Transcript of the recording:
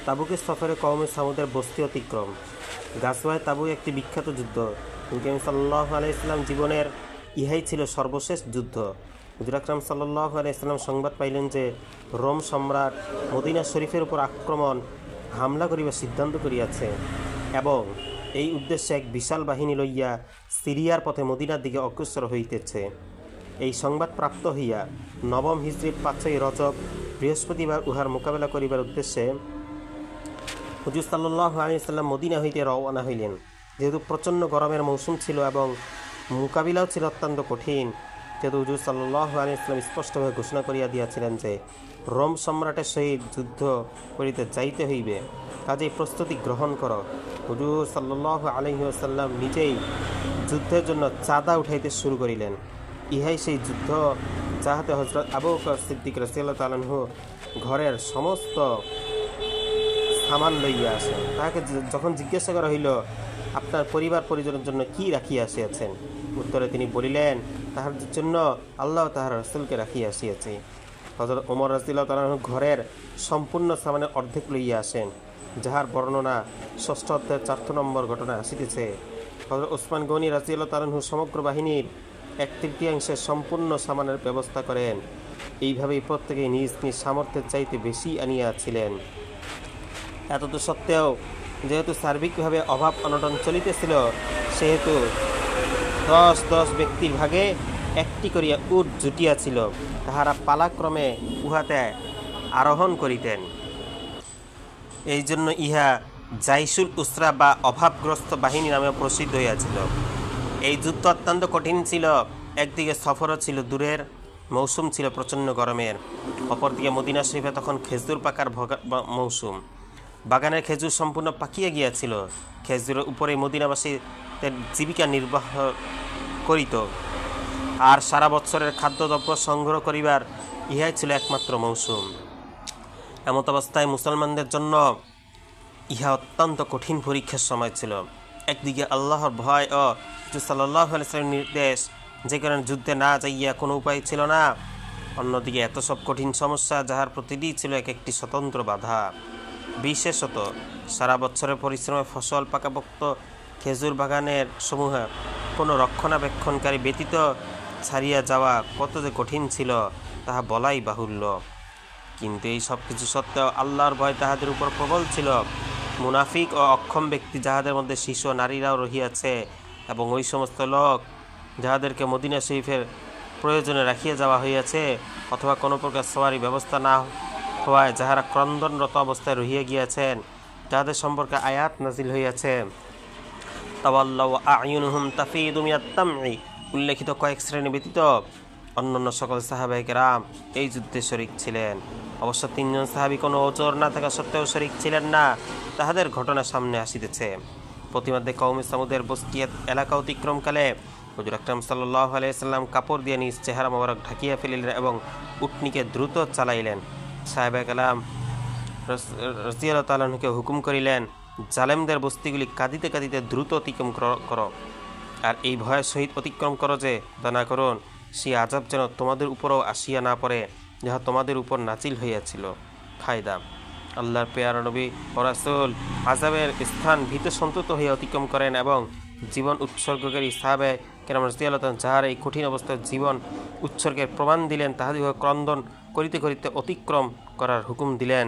তাবুকের সফরে কওমে সামুদের বস্তি অতিক্রম। গাজওয়ায়ে তাবুক একটি বিখ্যাত যুদ্ধ। নবী সাল্লাল্লাহু আলাইহি ওয়াসাল্লাম জীবনের ইহাই ছিল সর্বশেষ যুদ্ধ। হুজুর আকরাম সাল্লাল্লাহু আলাইহি ওয়াসাল্লাম সংবাদ পাইলেন যে রোম সম্রাট মদিনা শরীফের উপর আক্রমণ হামলা করিবার সিদ্ধান্ত করিয়াছে এবং এই উদ্দেশ্যে এক বিশাল বাহিনী লইয়া সিরিয়ার পথে মদিনার দিকে অগ্রসর হইতেছে। এই সংবাদ প্রাপ্ত হইয়া নবম হিজরির ৫ই রজব বৃহস্পতিবার উহার মোকাবেলা করিবার উদ্দেশ্যে হুজুর সাল্লাল্লাহু আলাইহি ওয়াসাল্লাম মদিনা হইতে রওনা হইলেন। যেহেতু প্রচণ্ড গরমের মৌসুম ছিল এবং মোকাবিলাও ছিল অত্যন্ত কঠিন, যেহেতু হুজুর সাল্লাল্লাহু আলাইহি ওয়াসাল্লাম স্পষ্টভাবে ঘোষণা করিয়া দিয়াছিলেন যে রোম সম্রাটের সহিত যুদ্ধ করিতে যাইতে হইবে, কাজেই প্রস্তুতি গ্রহণ করো। হুজুর সাল্লাল্লাহু আলাইহি ওয়াসাল্লাম নিজেই যুদ্ধের জন্য চাঁদা উঠাইতে শুরু করিলেন। ইহাই সেই যুদ্ধ যাহাতে হযরত আবু বকর সিদ্দিক রাদিয়াল্লাহু তাআলা আনহু ঘরের সমস্ত সামান লইয়া আসেন। তাহাকে যখন জিজ্ঞাসা করা হইল, আপনার পরিবার পরিজনের জন্য কি রাখিয়া আসিয়াছেন, উত্তরে তিনি বলিলেন, তাহার জন্য আল্লাহ তাহার রাসূলকে রাখিয়া আসিয়াছি। হযরত ওমর রাদিয়াল্লাহু তাআলা আনহু ঘরের সম্পূর্ণ সামানের অর্ধেক লইয়া আসেন, যাহার বর্ণনা ৬ষ্ঠ অধ্যায়ের ৪ নম্বর ঘটনা আসিতেছে। হযরত ওসমান গনি রাদিয়াল্লাহু তাআলা আনহু সমগ্র বাহিনীর ১/৩ সম্পূর্ণ সামানের ব্যবস্থা করেন। এইভাবেই প্রত্যেকেই নিজ নিজ সামর্থ্যের চাইতে বেশি আনিয়াছিলেন। এতদ সত্ত্বেও যেহেতু সার্বিকভাবে অভাব অনটন চলিতেছিল, সেহেতু ১০ ব্যক্তির ভাগে একটি করিয়া উট জুটিয়াছিল, তাহারা পালাক্রমে উহাতে আরোহণ করিতেন। এই জন্য ইহা জাইশুল উসরা বা অভাবগ্রস্ত বাহিনী নামে প্রসিদ্ধ হইয়াছিল। এই যুদ্ধ অত্যন্ত কঠিন ছিল। একদিকে সফরও ছিল দূরের, মৌসুম ছিল প্রচণ্ড গরমের, অপরদিকে মদিনা শরীফে তখন খেজুর পাকার মৌসুম। বাগানের খেজুর সম্পূর্ণ পাকিয়া গিয়াছিল। খেজুরের উপরে মদিনাবাসীদের জীবিকা নির্বাহ করিত, আর সারা বৎসরের খাদ্যদ্রব্য সংগ্রহ করিবার ইহাই ছিল একমাত্র মৌসুম। এমত অবস্থায় মুসলমানদের জন্য ইহা অত্যন্ত কঠিন পরীক্ষার সময় ছিল। একদিকে আল্লাহর ভয় ও হুজুর সাল্লাল্লাহু আলাইহি ওয়াসাল্লামের নির্দেশ, যে কারণে যুদ্ধে না যাইয়া কোনো উপায় ছিল না। অন্যদিকে এত সব কঠিন সমস্যা, যাহার প্রতিটি ছিল এক একটি স্বতন্ত্র বাধা। বিশেষত সারা বছরের পরিশ্রমে ফসল পাকাপোক্ত খেজুর বাগানের সমূহে কোনো রক্ষণাবেক্ষণকারী ব্যতীত ছাড়িয়া যাওয়া কত যে কঠিন ছিল, তাহা বলাই বাহুল্য। কিন্তু এই সব কিছু সত্ত্বেও আল্লাহর ভয় তাহাদের উপর প্রবল ছিল। মুনাফিক ও অক্ষম ব্যক্তি, যাহাদের মধ্যে শিশু নারীরাও রহিয়াছে, এবং ওই সমস্ত লোক যাহাদেরকে মদিনা শরীফের প্রয়োজনে রাখিয়া যাওয়া হইয়াছে, অথবা কোনো প্রকার সওয়ারি ব্যবস্থা না হওয়ায় যাহারা ক্রন্দনরত অবস্থায় রহিয়া গিয়াছেন, যাহাদের সম্পর্কে আয়াত নাজিল হইয়াছে, তাওয়াল্লাউ আ'য়ুনুহুম তাফিদু মিনাত তামঈ, উল্লেখিত কয়েক শ্রেণী ব্যতীত অন্যান্য সকল সাহাবায়ে কেরাম এই যুদ্ধে শরীক ছিলেন। অবশ্য ৩ জন সাহাবী কোনো ওজর না থাকা সত্ত্বেও শরীক ছিলেন না। তাহাদের ঘটনা সামনে আসিতেছে। প্রতিমধ্যে কওমে সামুদের বস্তি এলাকা অতিক্রমকালে হুজুর আকরাম সাল্লাল্লাহু আলাইহি ওয়াসাল্লাম কাপড় দিয়ে নিজ চেহারা মোবারক ঢাকিয়া ফেলিলেন এবং উটনীকে দ্রুত চালাইলেন। সাহাবায়ে কেরাম রাদিয়াল্লাহু তাআলা আনহুকে হুকুম করিলেন, জালেমদের বস্তিগুলি কাঁদিতে কাঁদিতে দ্রুত অতিক্রম করো, আর এই ভয়ের সহিত অতিক্রম করো যে তা না করুন সেই আযাব যেন তোমাদের উপরও আসিয়া না পড়ে, যাহা তোমাদের উপর নাজিল হইয়াছিল। ফায়দা: আল্লাহর পেয়ারা নবী ও রাসূল আযাবের স্থান ভীত সন্তুষ্ট হইয়া অতিক্রম করেন এবং জীবন উৎসর্গকারী সাহাবায়ে কেরাম রাদিয়াল্লাহু তাআলা যাহারা এই কঠিন অবস্থায় জীবন উৎসর্গের প্রমাণ দিলেন, তাহাদিগকে ক্রন্দন করিতে করিতে অতিক্রম করার হুকুম দিলেন।